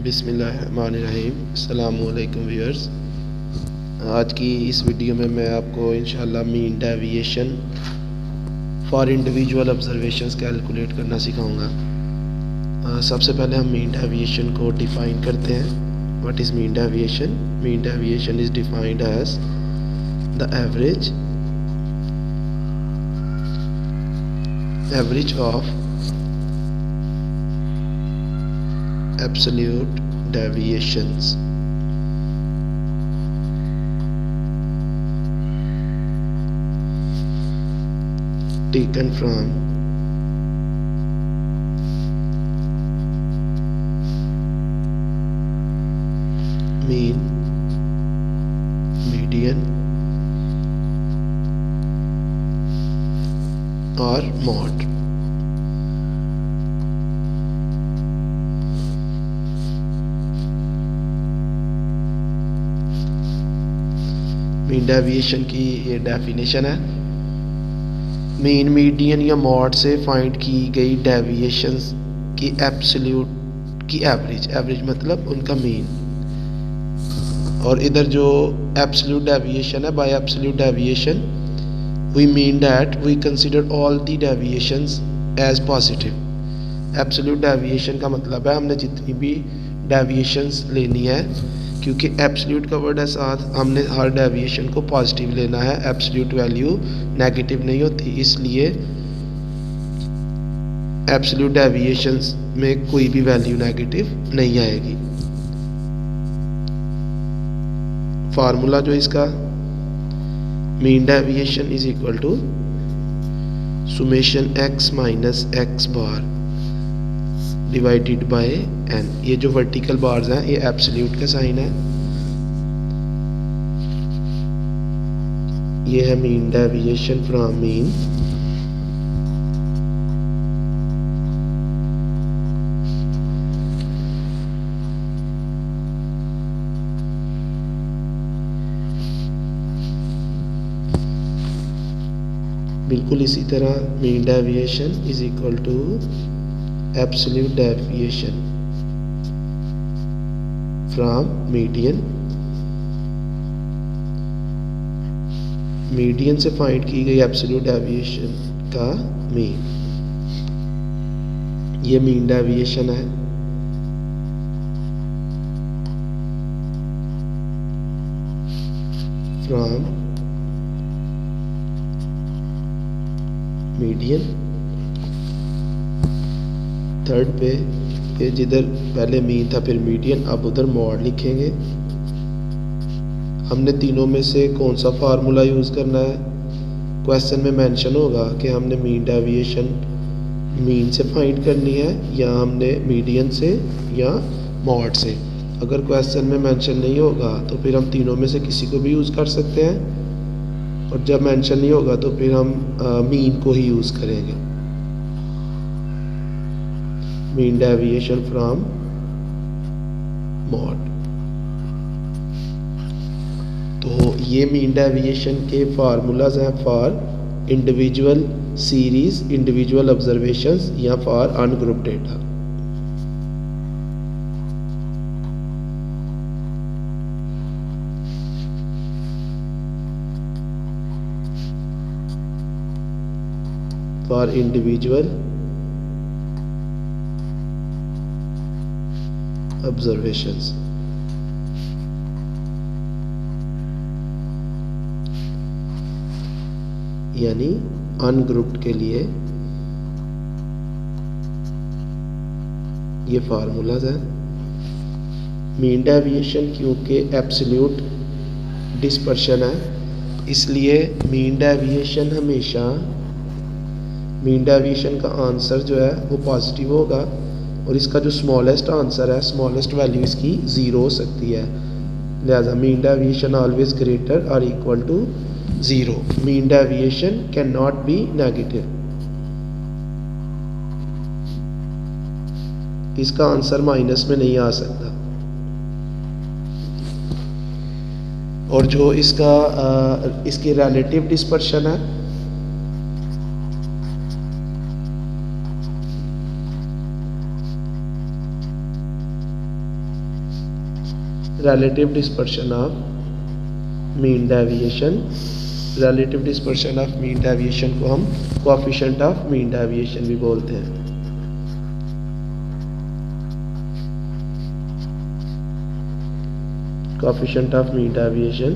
बिस्मिल्लाहिर्रहमानिर्रहीम। अस्सलामुअलैकुम व्यूअर्स। आज की इस वीडियो में मैं आपको इंशाल्लाह mean deviation for individual observations calculate करना सिखाऊंगा। सबसे पहले हम मीन डेविएशन को डिफ़ाइन करते हैं। What is mean deviation? Mean deviation is defined as the average of absolute deviations taken from mean, median or mode. Mean deviation की ये डेफिनेशन है। मीन, मीडियन या मॉड से फाइंड की गई डेविएशंस की एब्सोल्यूट की एवरेज मतलब उनका मीन। और इधर जो एब्सोल्यूट डेविएशन है, by absolute deviation we mean that we consider all the deviations as positive. Absolute deviation का मतलब है हमने जितनी भी डेविएशंस लेनी है, क्योंकि एब्सोल्यूट का वर्ड है साथ, हमने हर डेविएशन को पॉजिटिव लेना है। एब्सोल्यूट वैल्यू नेगेटिव नहीं होती, इसलिए एब्सोल्यूट डेविएशंस में कोई भी वैल्यू नेगेटिव नहीं आएगी। फार्मूला जो इसका, mean deviation is equal to summation x minus x bar divided by n। ये जो वर्टिकल बार्स हैं ये एब्सोल्यूट का साइन है। ये है मीन डेविएशन फ्रॉम मीन। बिल्कुल इसी तरह mean deviation is equal to absolute deviation from median. Median से फाइंड की गई एब्सोल्यूट डेविएशन का मीन। ये मीन डेविएशन है। From median. थर्ड पे जिधर पहले मीन था फिर मीडियन, अब उधर मॉड लिखेंगे। हमने तीनों में से कौन सा फार्मूला यूज़ करना है? क्वेश्चन में मेंशन होगा कि हमने मीन डेविएशन मीन से फाइंड करनी है या हमने मीडियन से या मॉड से। अगर क्वेश्चन में मेंशन नहीं होगा तो फिर हम तीनों में से किसी को भी यूज़ कर सकते हैं, और जब मेंशन नहीं होगा तो फिर हम मीन को ही यूज़ करेंगे। Mean deviation from mode. तो ये मीन डेविएशन के फार्मूलाज हैं for individual series, individual observations या for ungroup data. For individual observations. यानी अनग्रुप्ड के लिए ये फार्मूलाज हैं। मीन डेविएशन क्योंकि एब्सोल्यूट डिस्पर्शन है, इसलिए मीन डेविएशन हमेशा, मीन डेविएशन का आंसर जो है वो पॉजिटिव होगा, और इसका जो स्मॉलेस्ट आंसर है, स्मॉलेस्ट वैल्यू इसकी 0 हो सकती है। लिहाजा मीन डेविएशन ऑलवेज ग्रेटर और equal to 0। Mean deviation can not be negative. इसका आंसर माइनस में नहीं आ सकता। और जो इसका इसकी रिलेटिव डिस्पर्शन है, relative dispersion of mean deviation, relative dispersion of mean deviation को हम coefficient of mean deviation भी बोलते हैं। coefficient of mean deviation,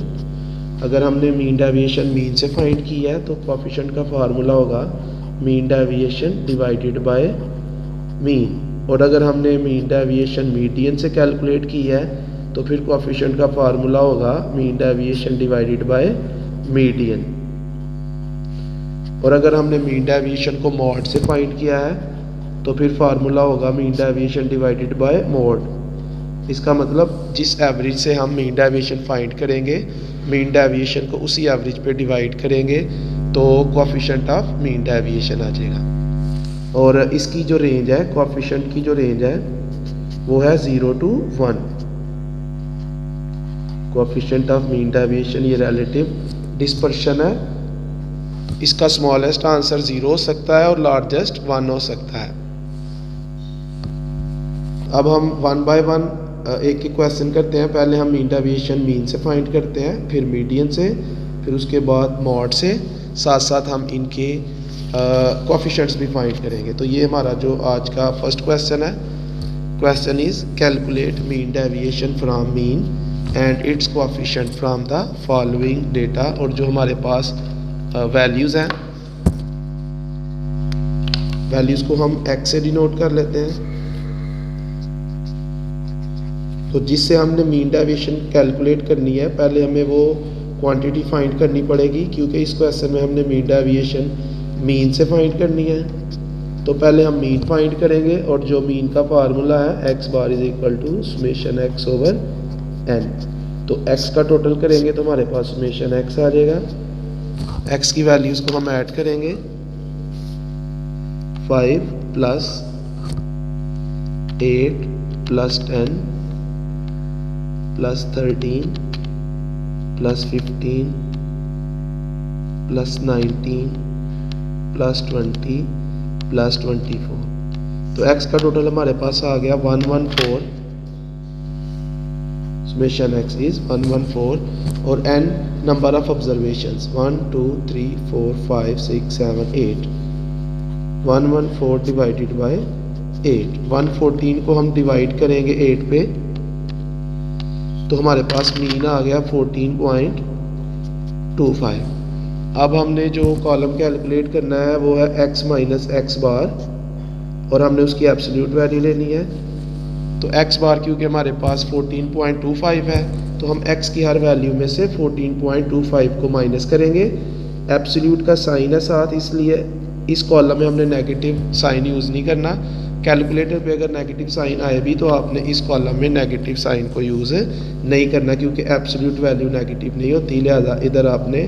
अगर हमने मीन डेविएशन मीन से फाइंड किया है तो कोफिशिएंट का फार्मूला होगा mean deviation divided by mean, और अगर हमने मीन डेविएशन मीडियन से कैलकुलेट किया है तो फिर कोफिशिएंट का फार्मूला होगा mean deviation divided by median, और अगर हमने मीन डेविएशन को मॉड से फाइंड किया है तो फिर फार्मूला होगा mean deviation divided by mod. इसका मतलब जिस एवरेज से हम मीन डेविएशन फाइंड करेंगे, मीन डेविएशन को उसी एवरेज पे डिवाइड करेंगे तो कोफिशिएंट ऑफ मीन डेविएशन आ जाएगा। और इसकी जो रेंज है, कोफिशिएंट की जो रेंज है वो है 0 to 1। Coefficient of mean deviation ये रिलेटिव डिस्पर्शन है, इसका स्मॉलेस्ट आंसर 0 हो सकता है और लार्जेस्ट 1 हो सकता है। अब हम वन बाय वन एक एक क्वेश्चन करते हैं। पहले हम मीन डेविएशन मीन से फाइंड करते हैं, फिर मीडियन से, फिर उसके बाद मॉड से, साथ साथ हम इनके कोफिशिएंट्स भी फाइंड करेंगे। तो ये हमारा जो आज का फर्स्ट क्वेश्चन है, question is calculate mean deviation from mean and it's coefficient from the following data. और जो हमारे पास वैल्यूज़ हैं, वैल्यूज़ को हम x से डिनोट कर लेते हैं। तो जिससे हमने मीन डेविएशन कैलकुलेट करनी है, पहले हमें वो क्वांटिटी फाइंड करनी पड़ेगी, क्योंकि इस क्वेश्चन में हमने मीन डेविएशन मीन से फाइंड करनी है। तो पहले हम मीन फाइंड करेंगे, और जो मीन का फार्मूला है x bar is equal to summation x over n। तो x का टोटल करेंगे तो हमारे पास समेशन x आ जाएगा। x की वैल्यूज़ को हम ऐड करेंगे, 5 plus 8 plus 10 plus 13 plus 15 plus 19 plus 20 plus 24। तो x का टोटल हमारे पास आ गया 114। समेशन x इज 114, और n number of observations 1 2 3 4 5 6 7 8। 114 divided by 8, 114 को हम डिवाइड करेंगे 8 पे तो हमारे पास मीन आ गया 14.25। अब हमने जो कॉलम कैलकुलेट करना है वो है x माइनस एक्स बार, और हमने उसकी एब्सोल्यूट वैल्यू लेनी है। तो x बार क्योंकि हमारे पास 14.25 है, तो हम x की हर वैल्यू में से 14.25 को माइनस करेंगे। एब्सोल्यूट का साइन है साथ, इसलिए इस कॉलम में हमने नेगेटिव साइन यूज़ नहीं करना। कैलकुलेटर पे अगर नेगेटिव साइन आए भी तो आपने इस कॉलम में नेगेटिव साइन को यूज़ नहीं करना, क्योंकि एब्सोल्यूट वैल्यू नेगेटिव नहीं होती, लिहाजा इधर आपने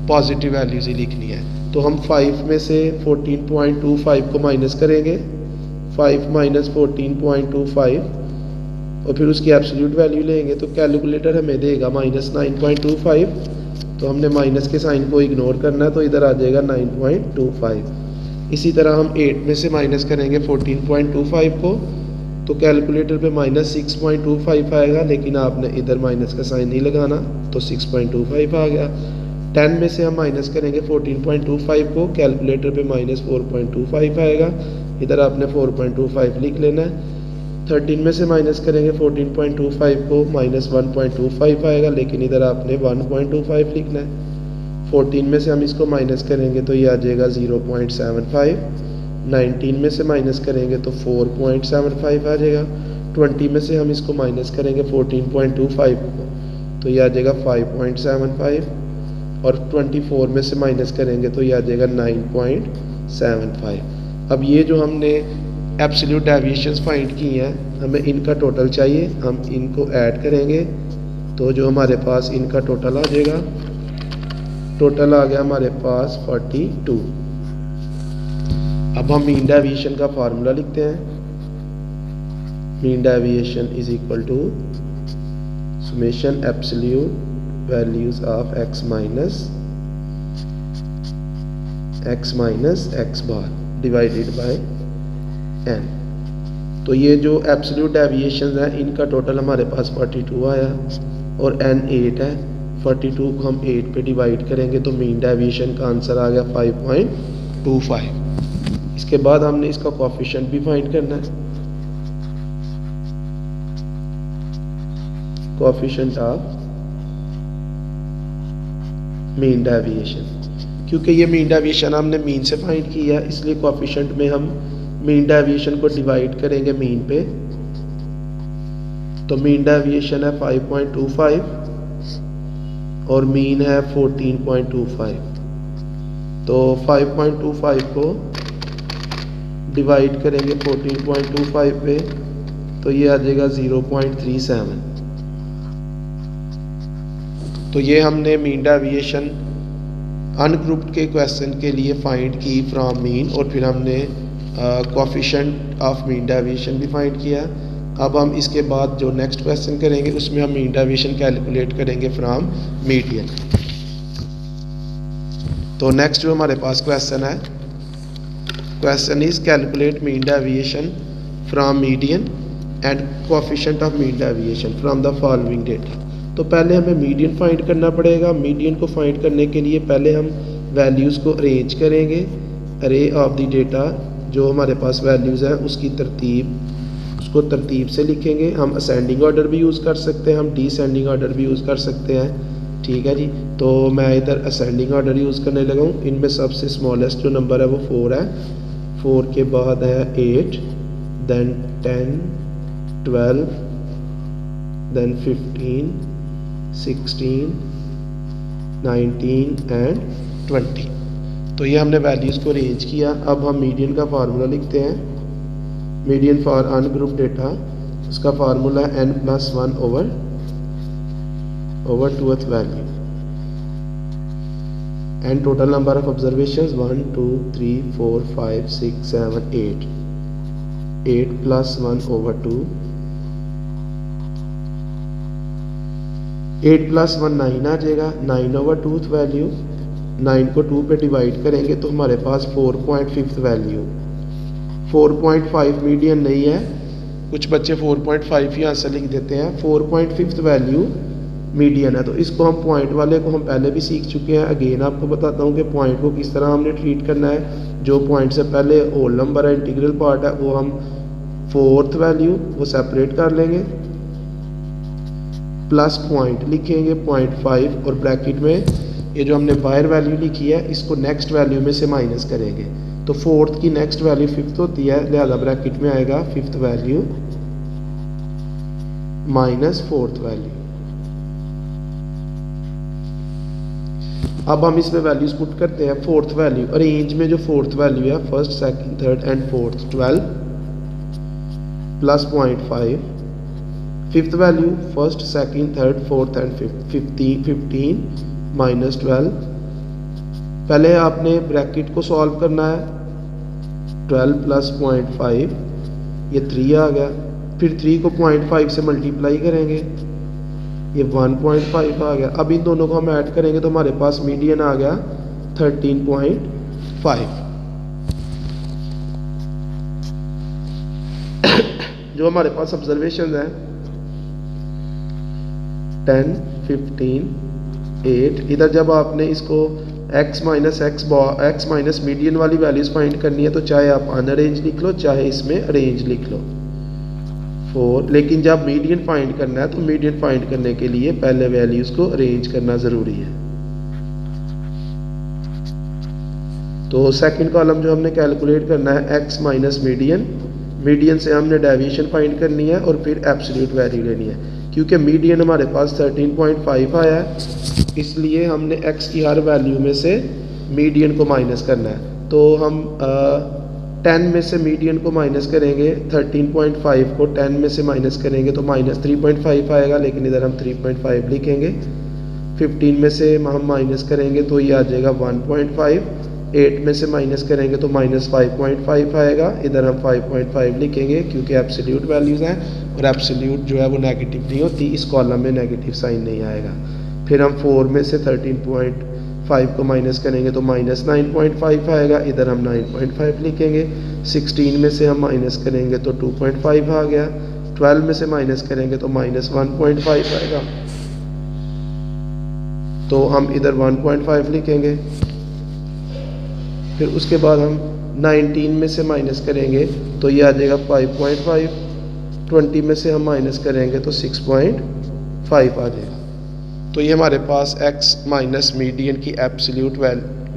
पॉजिटिव वैल्यूज़ ही लिखनी है। तो हम 5 में से 14.25 को माइनस करेंगे, 5 माइनस 14.25, और फिर उसकी एब्सोल्यूट वैल्यू लेंगे तो कैलकुलेटर हमें देगा -9.25। तो हमने माइनस के साइन को इग्नोर करना है, तो इधर आ जाएगा 9.25। इसी तरह हम 8 में से माइनस करेंगे 14.25 को, तो कैलकुलेटर पे -6.25 आएगा, लेकिन आपने इधर माइनस का साइन नहीं लगाना, तो 6.25 आ गया। 10 में से हम माइनस करेंगे 14.25 को, कैलकुलेटर पे -4.25 आएगा, इधर आपने 4.25 लिख लेना है। 13 में से माइनस करेंगे 14.25 को, -1.25 आएगा, लेकिन इधर आपने 1.25 लिखना है। 14 में से हम इसको माइनस करेंगे तो ये आ जाएगा 0.75। 19 में से माइनस करेंगे तो 4.75 आ जाएगा। 20 में से हम इसको माइनस करेंगे 14.25 को, तो ये आ जाएगा 5.75, और 24 में से माइनस करेंगे तो ये आ जाएगा 9.75। अब ये जो हमने एब्सोल्यूट डेविएशंस फाइंड की हैं, हमें इनका टोटल चाहिए, हम इनको ऐड करेंगे तो जो हमारे पास इनका टोटल आ जाएगा, टोटल आ गया हमारे पास 42। अब हम मीन डेविएशन का फार्मूला लिखते हैं। Mean deviation is equal to summation absolute values of x minus x bar divided by n। तो ये जो एब्सोल्यूट डेविएशन है इनका टोटल हमारे पास 42 आया और n 8 है। 42 को हम 8 पे डिवाइड करेंगे तो मीन डेविएशन का आंसर आ गया 5.25। इसके बाद हमने इसका कोएफिशिएंट भी फाइंड करना है, कोएफिशिएंट ऑफ मीन डेविएशन। क्योंकि ये मीन डेविएशन हमने मीन से फाइंड किया है इसलिए कोएफिशिएंट में हम मीन डेविएशन को डिवाइड करेंगे मीन पे। तो मीन डेविएशन है 5.25 और मीन है 14.25। तो 5.25 को डिवाइड करेंगे 14.25 पे तो ये आ जाएगा 0.37। तो ये हमने मीन डेविएशन अनग्रुप्ड के क्वेश्चन के लिए फाइंड की फ्रॉम मीन और फिर हमने कोएफिशिएंट ऑफ मीन डेविएशन भी फाइंड किया। अब हम इसके बाद जो नेक्स्ट क्वेश्चन करेंगे उसमें हम मीन डेविएशन कैलकुलेट करेंगे फ्रॉम मीडियन। तो नेक्स्ट जो हमारे पास क्वेश्चन है, question is calculate mean deviation from median and coefficient of mean deviation from the following data. तो पहले हमें मीडियन फाइंड करना पड़ेगा। मीडियन को फाइंड करने के लिए पहले हम वैल्यूज़ को अरेंज करेंगे, अरे ऑफ द डेटा जो हमारे पास वैल्यूज़ हैं उसकी उसको तरतीब से लिखेंगे। हम असेंडिंग ऑर्डर भी यूज़ कर सकते हैं, हम डिसेंडिंग ऑर्डर भी यूज़ कर सकते हैं, ठीक है जी। तो मैं इधर असेंडिंग ऑर्डर यूज़ करने लगा हूँ। इनमें सबसे स्मॉलेस्ट जो नंबर है वो 4 है, 4 के बाद है 8, देन 10, 12, देन 15, 16, 19 एंड 20। तो ये हमने वैल्यूज़ को अरेंज किया। अब हम मीडियन का फार्मूला लिखते हैं। मीडियन फॉर अनग्रुप डेटा, उसका फार्मूला है n+1 over 2th value and total number of observations 1 2 3 4 5 6 7 8, 8+1 over 2, 8+1 9 आ जाएगा, 9 ओवर 2th वैल्यू। 9 को 2 पे डिवाइड करेंगे तो हमारे पास 4.5 वैल्यू। 4.5 मीडियन नहीं है, कुछ बच्चे 4.5 ही आंसर लिख देते हैं। 4.5 वैल्यू मीडियन है। तो इसको हम पॉइंट वाले को हम पहले भी सीख चुके हैं। अगेन आपको बताता हूँ कि पॉइंट को किस तरह हमने ट्रीट करना है। जो पॉइंट से पहले होल नंबर है, इंटीग्रल पार्ट है, वो हम 4th वैल्यू वो सेपरेट कर लेंगे, प्लस पॉइंट लिखेंगे 0.5 और ब्रैकेट में ये जो हमने बाहर वैल्यू लिखी है इसको नेक्स्ट वैल्यू में से माइनस करेंगे। तो 4th की नेक्स्ट वैल्यू 5th होती है, लिहाजा ब्रैकेट में आएगा 5th value minus 4th value. अब हम इसमें वैल्यूज पुट करते हैं। 4th वैल्यू अरेंज में जो 4th वैल्यू है, 1st, 2nd, 3rd and 4th 12 plus 0.5। 5th value 1st, 2nd, 3rd, 4th and 15 minus 12। पहले आपने ब्रैकेट को सॉल्व करना है, 12 प्लस 0.5 ये 3 आ गया। फिर 3 को 0.5 से मल्टीप्लाई करेंगे, ये 1.5 आ गया। अब इन दोनों को हम ऐड करेंगे तो हमारे पास मीडियन आ गया 13.5। जो हमारे पास ऑब्जर्वेशन है 10, 15, 8। इधर जब आपने इसको x माइनस मीडियन वाली वैल्यूज फाइंड करनी है तो चाहे आप अनअरेंज लिख लो चाहे इसमें अरेंज लिख लो 4। लेकिन जब मीडियन फाइंड करना है तो मीडियन फाइंड करने के लिए पहले वैल्यूज को अरेंज करना ज़रूरी है। तो सेकंड कॉलम जो हमने कैलकुलेट करना है x माइनस मीडियन, मीडियन से हमने डेविएशन फाइंड करनी है और फिर एब्सोल्यूट वैल्यू लेनी है। क्योंकि मीडियन हमारे पास 13.5 आया है इसलिए हमने x की हर वैल्यू में से मीडियन को माइनस करना है। तो हम 10 में से मीडियन को माइनस करेंगे, 13.5 को 10 में से माइनस करेंगे तो माइनस 3.5 आएगा, लेकिन इधर हम 3.5 लिखेंगे। 15 में से हम माइनस करेंगे तो ये आ जाएगा 1.5। 8 में से माइनस करेंगे तो माइनस 5.5 आएगा, इधर हम 5.5 लिखेंगे क्योंकि एब्सोल्यूट वैल्यूज़ हैं और एब्सोल्यूट जो है वो नेगेटिव नहीं होती, इस कॉलम में नेगेटिव साइन नहीं आएगा। फिर हम 4 में से 5 को माइनस करेंगे तो -9.5 आएगा, इधर हम 9.5 लिखेंगे। 16 में से हम माइनस करेंगे तो 2.5 आ गया। 12 में से माइनस करेंगे तो -1.5 आएगा, तो हम इधर 1.5 लिखेंगे। फिर उसके बाद हम 19 में से माइनस करेंगे तो ये आ जाएगा 5.5। 20 में से हम माइनस करेंगे तो 6.5 आ जाएगा। तो ये हमारे पास x माइनस मीडियन की एब्सोल्यूट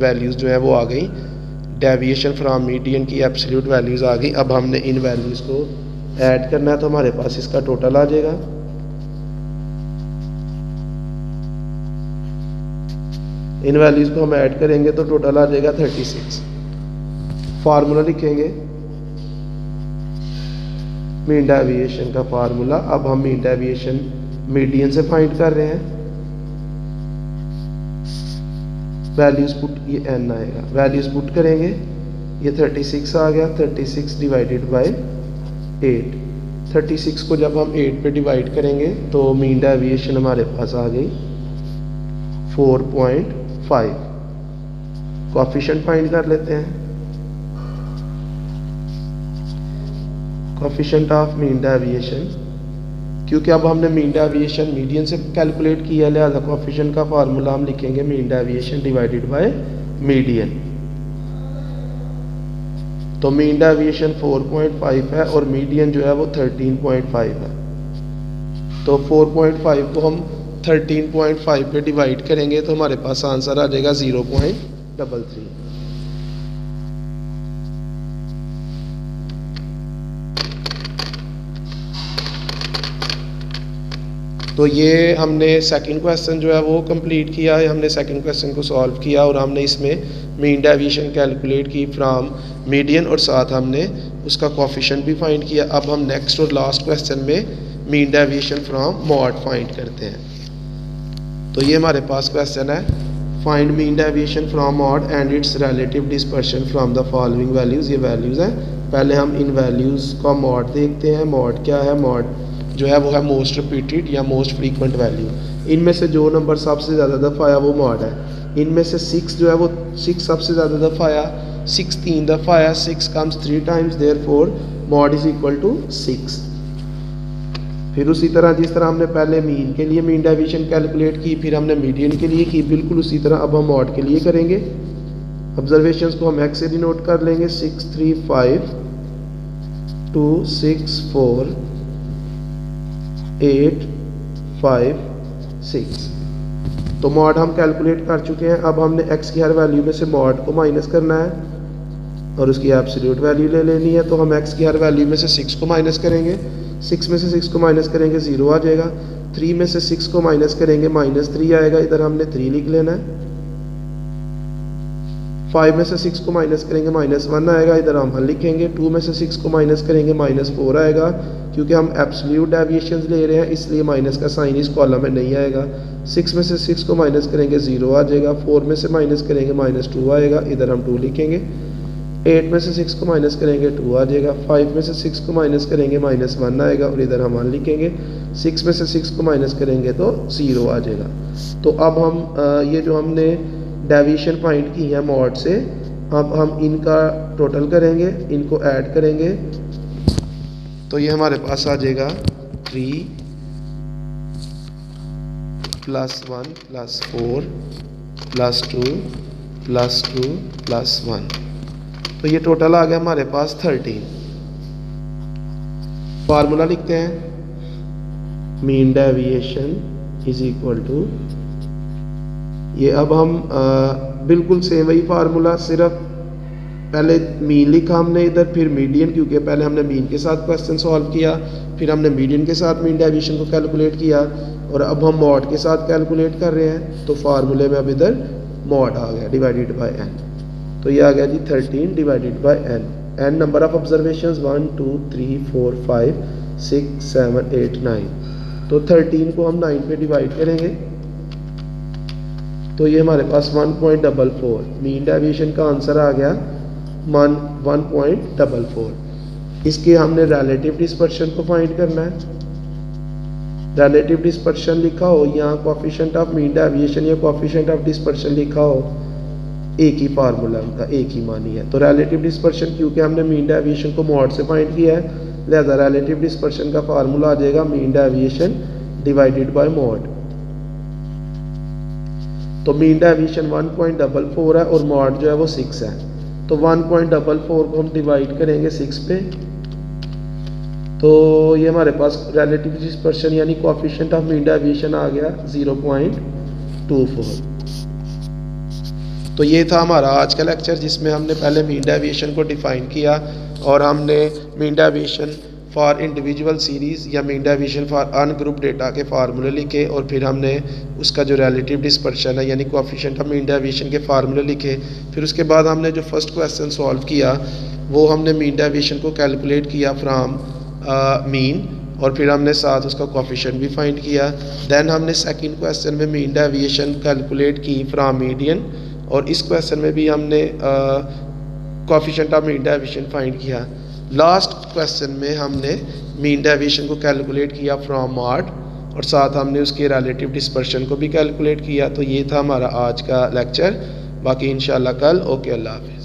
वैल्यूज़ जो है वो आ गई, डेविएशन फ्रॉम मीडियन की एब्सोल्यूट वैल्यूज़ आ गई। अब हमने इन वैल्यूज़ को ऐड करना है तो हमारे पास इसका टोटल आ जाएगा। इन वैल्यूज़ को हम ऐड करेंगे तो टोटल आ जाएगा 36। फार्मूला लिखेंगे मीन डेविएशन का फार्मूला। अब हम मीन डेविएशन मीडियन से फाइंड कर रहे हैं। वैल्यूज पुट, ये n आएगा, वैल्यूज पुट करेंगे, ये 36 आ गया। 36 डिवाइडेड बाय 8। 36 को जब हम 8 पे डिवाइड करेंगे तो मीन डेविएशन हमारे पास आ गई 4.5। कोएफिशिएंट फाइंड कर लेते हैं। कोएफिशिएंट ऑफ मीन डेविएशन, क्योंकि अब हमने मीन डेविएशन मीडियन से कैलकुलेट किया, लिहाजा कोएफिशिएंट का फार्मूला हम लिखेंगे mean deviation divided by median. तो मीन डेविएशन 4.5 है और मीडियन जो है वो 13.5 है। तो 4.5 को हम 13.5 पे डिवाइड करेंगे तो हमारे पास आंसर आ जाएगा 0.33। तो ये हमने सेकंड क्वेश्चन जो है वो कंप्लीट किया है। हमने सेकंड क्वेश्चन को सॉल्व किया और हमने इसमें मीन डेविएशन कैलकुलेट की फ्रॉम मीडियन और साथ हमने उसका कोएफिशिएंट भी फाइंड किया। अब हम नेक्स्ट और लास्ट क्वेश्चन में mean deviation from mod find करते हैं। तो ये हमारे पास क्वेश्चन है, find mean deviation from mod and it's relative dispersion from the following values. ये वैल्यूज़ हैं। पहले हम इन वैल्यूज़ का मॉड देखते हैं। मॉड क्या है? मॉड जो है वो है मोस्ट रिपीटेड या मोस्ट फ्रीक्वेंट वैल्यू। इनमें से जो नंबर सबसे ज़्यादा दफ़ा आया वो मॉड है। इनमें से 6 जो है वो 6 सबसे ज़्यादा दफ़ा आया, 6 3 दफ़ा आया, 6 comes 3 times, therefore mode is equal to 6। फिर उसी तरह जिस तरह हमने पहले मीन के लिए मीन डेविएशन कैलकुलेट की, फिर हमने मीडियन के लिए की, बिल्कुल उसी तरह अब हम मॉड के लिए करेंगे। ऑब्जर्वेशंस को हम x से डिनोट कर लेंगे। 6 3 5 2 6 4 8 5 6। तो मॉड हम कैलकुलेट कर चुके हैं। अब हमने x की हर वैल्यू में से मॉड को माइनस करना है और उसकी एब्सोल्यूट वैल्यू ले लेनी है। तो हम x की हर वैल्यू में से 6 को माइनस करेंगे। 6 में से 6 को माइनस करेंगे 0 आ जाएगा। 3 में से 6 को माइनस करेंगे -3 आएगा, इधर हमने 3 लिख लेना है। 5 में से 6 को माइनस करेंगे -1 आएगा, इधर हम 1 लिखेंगे। 2 में से 6 को माइनस करेंगे -4 आएगा, क्योंकि हम एब्सोल्यूट डेविएशन ले रहे हैं इसलिए माइनस का साइन इस कॉलम में नहीं आएगा। 6 में से 6 को माइनस करेंगे 0 आ जाएगा। 4 में से माइनस करेंगे -2 आएगा, इधर हम 2 लिखेंगे। 8 में से 6 को माइनस करेंगे 2 आ जाएगा। 5 में से 6 को माइनस करेंगे -1 आएगा और इधर हम 1 लिखेंगे। 6 में से 6 को माइनस करेंगे तो 0 आ जाएगा। तो अब हम ये जो हमने डेविएशन फाइंड की है मॉड से, अब हम इनका टोटल करेंगे, इनको ऐड करेंगे तो ये हमारे पास आ जाएगा 3 + 1 + 4 + 2 + 2 + 1। तो ये टोटल आ गया हमारे पास 13। फार्मूला लिखते हैं mean deviation is equal to, ये अब हम बिल्कुल सेम वही फार्मूला, सिर्फ पहले मीन लिखा हमने इधर, फिर मीडियन, क्योंकि पहले हमने मीन के साथ क्वेश्चन सॉल्व किया, फिर हमने मीडियन के साथ मीन डेविएशन को कैलकुलेट किया और अब हम मॉड के साथ कैलकुलेट कर रहे हैं। तो फार्मूले में अब इधर मॉड आ गया डिवाइडेड बाय n। तो ये आ गया जी 13 divided by n। n number of observations 1 2 3 4 5 6 7 8 9। तो 13 को हम 9 पे डिवाइड करेंगे तो ये हमारे पास 1.44 मीन डेविएशन का आंसर आ गया 1.44। इसके हमने रिलेटिव डिस्पर्शन को फाइंड करना है। रिलेटिव डिस्पर्शन लिखा हो या कोफिशिएंट ऑफ मीन डेविएशन या कोफिशिएंट ऑफ डिस्पर्शन लिखा हो, एक ही फार्मूला उनका, एक ही मानी है। तो रिलेटिव डिस्पर्शन क्योंकि हमने मीन डेविएशन को मॉड से फाइंड किया है, लिहाजा रिलेटिव डिस्पर्शन का फार्मूला आ जाएगा mean deviation divided by mod. तो मीन डेविएशन 1.44 है और मॉड जो है वो 6 है। तो 1.44 को हम डिवाइड करेंगे 6 पे, तो ये हमारे पास रिलेटिव डिस्पर्शन यानी कोएफिशिएंट ऑफ मीन डेविएशन आ गया 0.24। तो ये था हमारा आज का लेक्चर जिसमें हमने पहले मीन डेविएशन को डिफाइन किया और हमने mean deviation for individual series या mean deviation for ungroup data के फार्मूले लिखे और फिर हमने उसका जो रिलेटिव डिस्पर्शन है यानी कोएफिशिएंट ऑफ मीन डेविएशन के फार्मूले लिखे। फिर उसके बाद हमने जो फर्स्ट क्वेश्चन सॉल्व किया वो हमने मीन डेविएशन को कैलकुलेट किया फ्राम मीन और फिर हमने साथ उसका कोएफिशिएंट भी फाइंड किया। देन हमने सेकंड क्वेश्चन में मीन डेविएशन कैलकुलेट की फ्राम मीडियन और इस क्वेश्चन में भी हमने coefficient of mean deviation find किया। लास्ट क्वेश्चन में हमने मीन डेविएशन को कैलकुलेट किया फ्रॉम मॉड और साथ हमने उसके रिलेटिव डिस्पर्शन को भी कैलकुलेट किया। तो ये था हमारा आज का लेक्चर, बाकी इंशाल्लाह कल। ओके, अल्लाह हाफ़िज़।